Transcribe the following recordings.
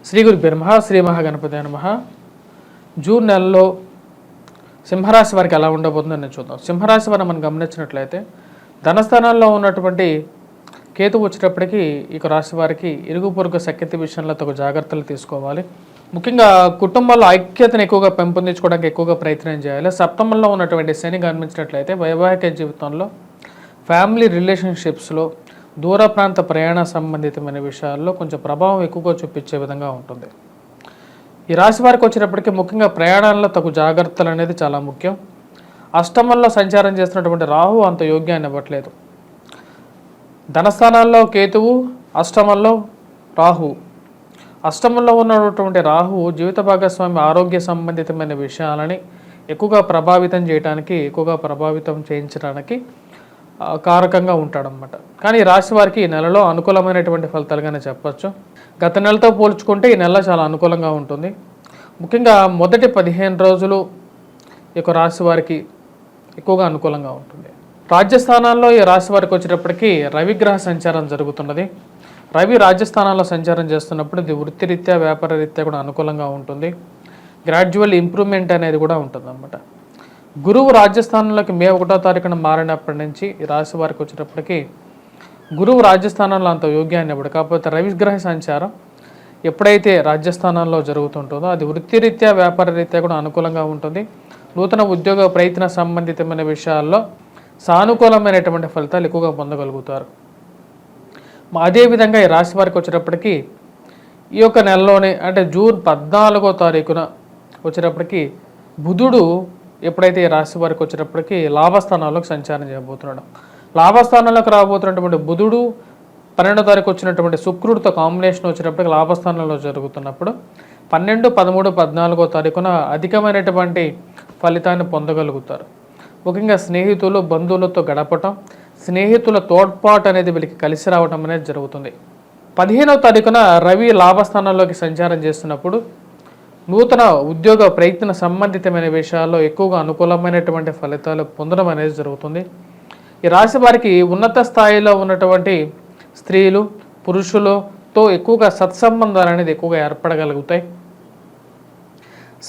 శ్రీ గురుభ్యో నమః. శ్రీ మహాగణపతి నమః. జూన్ నెలలో సింహరాశి వారికి ఎలా ఉండబోతుందో నేను చూద్దాం. సింహరాశి వారిని మనం గమనించినట్లయితే ధనస్థానాల్లో ఉన్నటువంటి కేతు వచ్చేటప్పటికి ఇక రాశి వారికి ఇరుగు పొరుగు సఖ్యత విషయంలో తగు జాగ్రత్తలు తీసుకోవాలి. ముఖ్యంగా కుటుంబాల్లో ఐక్యతను ఎక్కువగా పెంపొందించుకోవడానికి ఎక్కువగా ప్రయత్నం చేయాలి. సప్తమంలో ఉన్నటువంటి శని గమనించినట్లయితే వైవాహిక జీవితంలో, ఫ్యామిలీ రిలేషన్షిప్స్లో, దూర ప్రాంత ప్రయాణ సంబంధితమైన విషయాల్లో కొంచెం ప్రభావం ఎక్కువగా చూపించే విధంగా ఉంటుంది. ఈ రాశి వారికి వచ్చేటప్పటికి ముఖ్యంగా ప్రయాణాల్లో తగు జాగ్రత్తలు అనేది చాలా ముఖ్యం. అష్టమంలో సంచారం చేస్తున్నటువంటి రాహు అంత యోగ్యాన్ని ఇవ్వట్లేదు. ధనస్థానాల్లో కేతువు, అష్టమంలో రాహు. అష్టమంలో ఉన్నటువంటి రాహు జీవిత భాగస్వామి ఆరోగ్య సంబంధితమైన విషయాలని ఎక్కువగా ప్రభావితం చేయడానికి, ఎక్కువగా ప్రభావితం చేయించడానికి కారకంగా ఉంటాడనమాట. కానీ ఈ రాశి వారికి ఈ నెలలో అనుకూలమైనటువంటి ఫలితాలుగానే చెప్పచ్చు. గత నెలతో పోల్చుకుంటే ఈ నెల చాలా అనుకూలంగా ఉంటుంది. ముఖ్యంగా మొదటి 15 రోజులు ఈ రాశి వారికి ఎక్కువగా అనుకూలంగా ఉంటుంది. రాజ్యస్థానాల్లో ఈ రాశి వారికి వచ్చేటప్పటికి రవిగ్రహ సంచారం జరుగుతున్నది. రవి రాజ్యస్థానాల్లో సంచారం చేస్తున్నప్పుడు ఇది వృత్తిరీత్యా, వ్యాపార రీత్యా కూడా అనుకూలంగా ఉంటుంది. గ్రాడ్యువల్ ఇంప్రూవ్మెంట్ అనేది కూడా ఉంటుంది అన్నమాట. గురువు రాజ్యస్థానంలోకి మే 1వ తారీఖున మారినప్పటి నుంచి ఈ రాశి వారికి వచ్చేటప్పటికి గురువు రాజ్యస్థానంలో అంత యోగ్యాన్ని ఇవ్వడు. కాకపోతే రవిగ్రహ సంచారం ఎప్పుడైతే రాజ్యస్థానంలో జరుగుతుంటుందో అది వృత్తిరీత్యా, వ్యాపార రీత్యా కూడా అనుకూలంగా ఉంటుంది. నూతన ఉద్యోగ ప్రయత్న సంబంధితమైన విషయాల్లో సానుకూలమైనటువంటి ఫలితాలు ఎక్కువగా పొందగలుగుతారు. అదేవిధంగా ఈ రాశి వారికి వచ్చేటప్పటికి ఈ యొక్క నెలలోనే అంటే జూన్ 14వ తారీఖున వచ్చేటప్పటికి బుధుడు ఎప్పుడైతే ఈ రాశి వారికి వచ్చేటప్పటికి లాభస్థానాల్లోకి సంచారం చేయబోతున్నాడు. లాభస్థానంలోకి రాబోతున్నటువంటి బుధుడు 12వ తారీఖు వచ్చినటువంటి శుక్రుడితో కాంబినేషన్ వచ్చేటప్పటికి లాభస్థానంలో జరుగుతున్నప్పుడు 12, 13, 14వ తారీఖున అధికమైనటువంటి ఫలితాన్ని పొందగలుగుతారు. ముఖ్యంగా స్నేహితులు, బంధువులతో గడపటం, స్నేహితుల తోడ్పాటు అనేది వీళ్ళకి కలిసి రావడం అనేది జరుగుతుంది. 15వ తారీఖున రవి లాభస్థానంలోకి సంచారం చేస్తున్నప్పుడు నూతన ఉద్యోగ ప్రయత్న సంబంధితమైన విషయాల్లో ఎక్కువగా అనుకూలమైనటువంటి ఫలితాలు పొందడం అనేది జరుగుతుంది. ఈ రాశి వారికి ఉన్నత స్థాయిలో ఉన్నటువంటి స్త్రీలు, పురుషులతో ఎక్కువగా సత్సంబంధాలు అనేది ఎక్కువగా ఏర్పడగలుగుతాయి.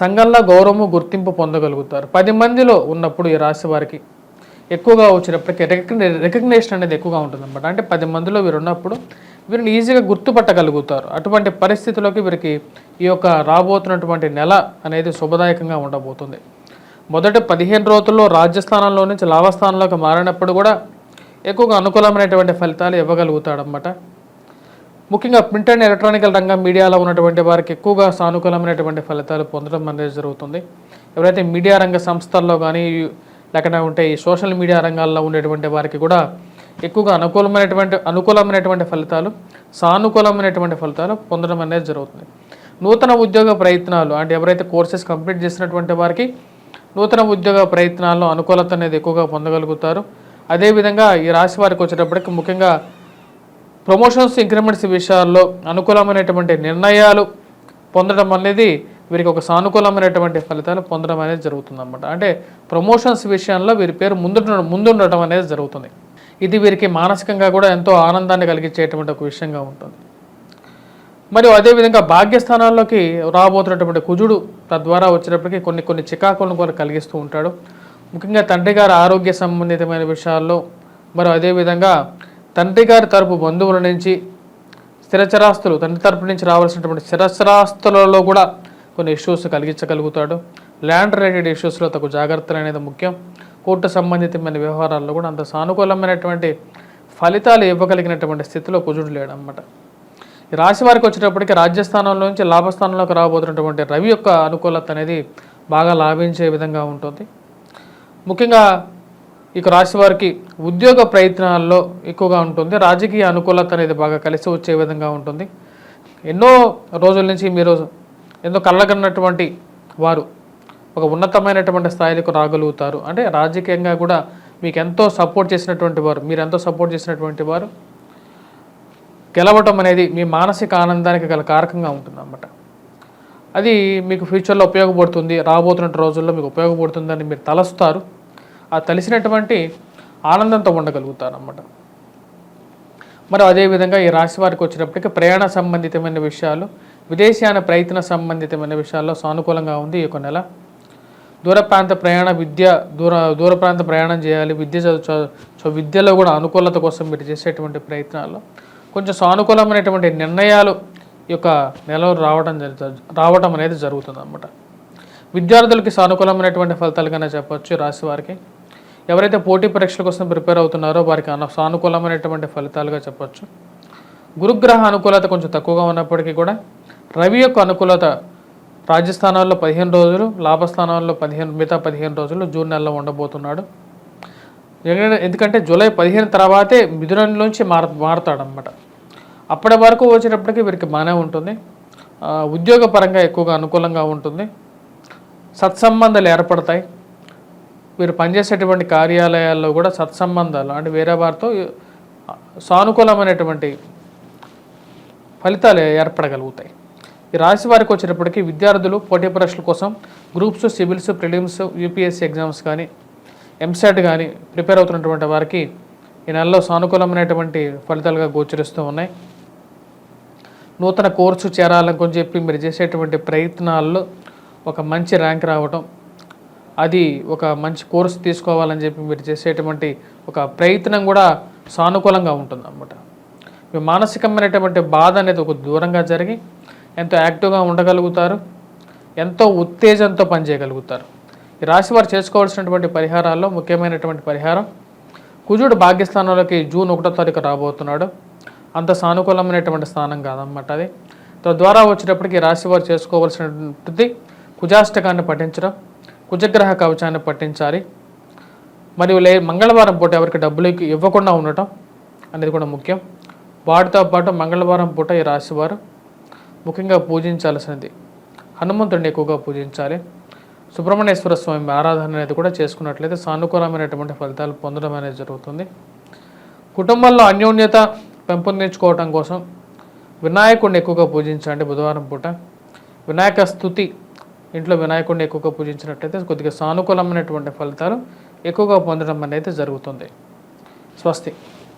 సంఘంలో గౌరవము, గుర్తింపు పొందగలుగుతారు. 10 మందిలో ఉన్నప్పుడు ఈ రాశి వారికి ఎక్కువగా వచ్చినప్పటికీ రికగ్నేషన్ అనేది ఎక్కువగా ఉంటుందన్నమాట. అంటే 10 మందిలో వీరు ఉన్నప్పుడు వీరిని ఈజీగా గుర్తుపట్టగలుగుతారు. అటువంటి పరిస్థితుల్లోకి వీరికి ఈ యొక్క రాబోతున్నటువంటి నెల అనేది శుభదాయకంగా ఉండబోతుంది. మొదటి 15 రోజుల్లో రాజ్యస్థానంలో నుంచి లాభస్థానంలోకి మారినప్పుడు కూడా ఎక్కువగా అనుకూలమైనటువంటి ఫలితాలు ఇవ్వగలుగుతాడనమాట. ముఖ్యంగా ప్రింట్ అండ్ ఎలక్ట్రానికల్ రంగం, మీడియాలో ఉన్నటువంటి వారికి ఎక్కువగా సానుకూలమైనటువంటి ఫలితాలు పొందడం అనేది జరుగుతుంది. ఎవరైతే మీడియా రంగ సంస్థల్లో కానీ లేకుండా ఉంటే ఈ సోషల్ మీడియా రంగాల్లో ఉండేటువంటి వారికి కూడా ఎక్కువగా అనుకూలమైనటువంటి ఫలితాలు, సానుకూలమైనటువంటి ఫలితాలు పొందడం అనేది జరుగుతుంది. నూతన ఉద్యోగ ప్రయత్నాలు అంటే ఎవరైతే కోర్సెస్ కంప్లీట్ చేసినటువంటి వారికి నూతన ఉద్యోగ ప్రయత్నాల్లో అనుకూలత అనేది ఎక్కువగా పొందగలుగుతారు. అదేవిధంగా ఈ రాశి వారికి వచ్చేటప్పటికి ముఖ్యంగా ప్రమోషన్స్, ఇంక్రిమెంట్స్ విషయాల్లో అనుకూలమైనటువంటి నిర్ణయాలు పొందడం అనేది వీరికి ఒక సానుకూలమైనటువంటి ఫలితాలు పొందడం అనేది జరుగుతుంది అన్నమాట. అంటే ప్రమోషన్స్ విషయంలో వీరి పేరు ముందుండటం అనేది జరుగుతుంది. ఇది వీరికి మానసికంగా కూడా ఎంతో ఆనందాన్ని కలిగించేటువంటి ఒక విషయంగా ఉంటుంది. మరియు అదేవిధంగా భాగ్యస్థానాల్లోకి రాబోతున్నటువంటి కుజుడు తద్వారా వచ్చేటప్పటికి కొన్ని చికాకులను కూడా కలిగిస్తూ ఉంటాడు. ముఖ్యంగా తండ్రి గారి ఆరోగ్య సంబంధితమైన విషయాల్లో, మరియు అదేవిధంగా తండ్రి గారి తరపు బంధువుల నుంచి స్థిరచరాస్తులు, తండ్రి తరపు నుంచి రావాల్సినటువంటి స్థిరచరాస్తులలో కూడా కొన్ని ఇష్యూస్ కలిగించగలుగుతాడు. ల్యాండ్ రిలేటెడ్ ఇష్యూస్లో తగు జాగ్రత్తలు అనేది ముఖ్యం. కోర్టు సంబంధితమైన వ్యవహారాల్లో కూడా అంత సానుకూలమైనటువంటి ఫలితాలు ఇవ్వగలిగినటువంటి స్థితిలో కుజుడు లేడనమాట. ఈ రాశి వారికి వచ్చేటప్పటికి రాజ్యస్థానంలో నుంచి లాభస్థానంలోకి రాబోతున్నటువంటి రవి యొక్క అనుకూలత అనేది బాగా లాభించే విధంగా ఉంటుంది. ముఖ్యంగా ఇక రాశి వారికి ఉద్యోగ ప్రయత్నాల్లో ఎక్కువగా ఉంటుంది. రాజకీయ అనుకూలత అనేది బాగా కలిసి వచ్చే విధంగా ఉంటుంది. ఎన్నో రోజుల నుంచి మీరు ఎంతో కళ్ళగన్నటువంటి వారు ఒక ఉన్నతమైనటువంటి స్థాయిలకు రాగలుగుతారు. అంటే రాజకీయంగా కూడా మీకు ఎంతో సపోర్ట్ చేసినటువంటి వారు, మీరు ఎంతో సపోర్ట్ చేసినటువంటి వారు గెలవటం అనేది మీ మానసిక ఆనందానికి గల కారకంగా ఉంటుంది అన్నమాట. అది మీకు ఫ్యూచర్లో ఉపయోగపడుతుంది, రాబోతున్న రోజుల్లో మీకు ఉపయోగపడుతుందని మీరు తలస్తారు. ఆ తలిసినటువంటి ఆనందంతో ఉండగలుగుతారు అన్నమాట. మరి అదేవిధంగా ఈ రాశి వారికి వచ్చినప్పటికీ ప్రయాణ సంబంధితమైన విషయాలు, విదేశీయాన ప్రయత్న సంబంధితమైన విషయాల్లో సానుకూలంగా ఉంది ఈ యొక్క నెల. దూర ప్రాంత ప్రయాణ విద్య దూర ప్రాంత ప్రయాణం చేయాలి, విద్యలో కూడా అనుకూలత కోసం మీరు చేసేటువంటి ప్రయత్నాల్లో కొంచెం సానుకూలమైనటువంటి నిర్ణయాలు ఈ యొక్క నెలలో రావటం అనేది జరుగుతుంది అన్నమాట. విద్యార్థులకి సానుకూలమైనటువంటి ఫలితాలుగానే చెప్పవచ్చు. రాశి వారికి ఎవరైతే పోటీ పరీక్షల కోసం ప్రిపేర్ అవుతున్నారో వారికి సానుకూలమైనటువంటి ఫలితాలుగా చెప్పచ్చు. గురుగ్రహ అనుకూలత కొంచెం తక్కువగా ఉన్నప్పటికీ కూడా రవి యొక్క అనుకూలత రాజ్యస్థానాల్లో 15 రోజులు, లాభస్థానాల్లో మిగతా 15 రోజులు జూన్ నెలలో ఉండబోతున్నాడు. ఎందుకంటే జూలై 15 తర్వాతే మిథునంలోంచి మారుతాడనమాట. అప్పటి వరకు వచ్చేటప్పటికి వీరికి బాగానే ఉంటుంది. ఉద్యోగపరంగా ఎక్కువగా అనుకూలంగా ఉంటుంది. సత్సంబంధాలు ఏర్పడతాయి. వీరు పనిచేసేటువంటి కార్యాలయాల్లో కూడా సత్సంబంధాలు అంటే వేరే వారితో సానుకూలమైనటువంటి ఫలితాలు ఏర్పడగలుగుతాయి. ఈ రాశి వారికి వచ్చేటప్పటికి విద్యార్థులు పోటీ పరీక్షల కోసం groups, civils, prelims, UPSC exams కానీ, ఎంసెట్ కానీ ప్రిపేర్ అవుతున్నటువంటి వారికి ఈ నెలలో సానుకూలమైనటువంటి ఫలితాలుగా గోచరిస్తూ ఉన్నాయి. నూతన కోర్సు చేరాలని చెప్పి మీరు చేసేటువంటి ప్రయత్నాల్లో ఒక మంచి ర్యాంక్ రావటం, అది ఒక మంచి కోర్సు తీసుకోవాలని చెప్పి మీరు చేసేటువంటి ఒక ప్రయత్నం కూడా సానుకూలంగా ఉంటుంది అన్నమాట. మీ మానసికమైనటువంటి బాధ అనేది ఒక దూరంగా జరిగి ఎంతో యాక్టివ్గా ఉండగలుగుతారు, ఎంతో ఉత్తేజంతో పనిచేయగలుగుతారు. ఈ రాశి వారు చేసుకోవాల్సినటువంటి పరిహారాల్లో ముఖ్యమైనటువంటి పరిహారం, కుజుడు భాగ్యస్థానంలోకి జూన్ 1వ తారీఖు రాబోతున్నాడు. అంత సానుకూలమైనటువంటి స్థానం కాదన్నమాట అది. తద్వారా వచ్చేటప్పటికి రాశి వారు చేసుకోవాల్సినటువంటి కుజాష్టకాన్ని పఠించడం, కుజగ్రహ కవచాన్ని పఠించాలి. మరియు మంగళవారం పూట ఎవరికి డబ్బులు ఇవ్వకుండా ఉండటం అనేది కూడా ముఖ్యం. వాటితో పాటు మంగళవారం పూట ఈ రాశివారు ముఖ్యంగా పూజించాల్సినది హనుమంతుడిని ఎక్కువగా పూజించాలి. సుబ్రహ్మణ్యేశ్వర స్వామి ఆరాధన అనేది కూడా చేసుకున్నట్లయితే సానుకూలమైనటువంటి ఫలితాలు పొందడం అనేది జరుగుతుంది. కుటుంబంలో అన్యోన్యత పెంపొందించుకోవటం కోసం వినాయకుడిని ఎక్కువగా పూజించండి. బుధవారం పూట వినాయక స్తుతి ఇంట్లో వినాయకుడిని ఎక్కువగా పూజించినట్లయితే కొద్దిగా సానుకూలమైనటువంటి ఫలితాలు ఎక్కువగా పొందడం అనేది జరుగుతుంది. స్వస్తి.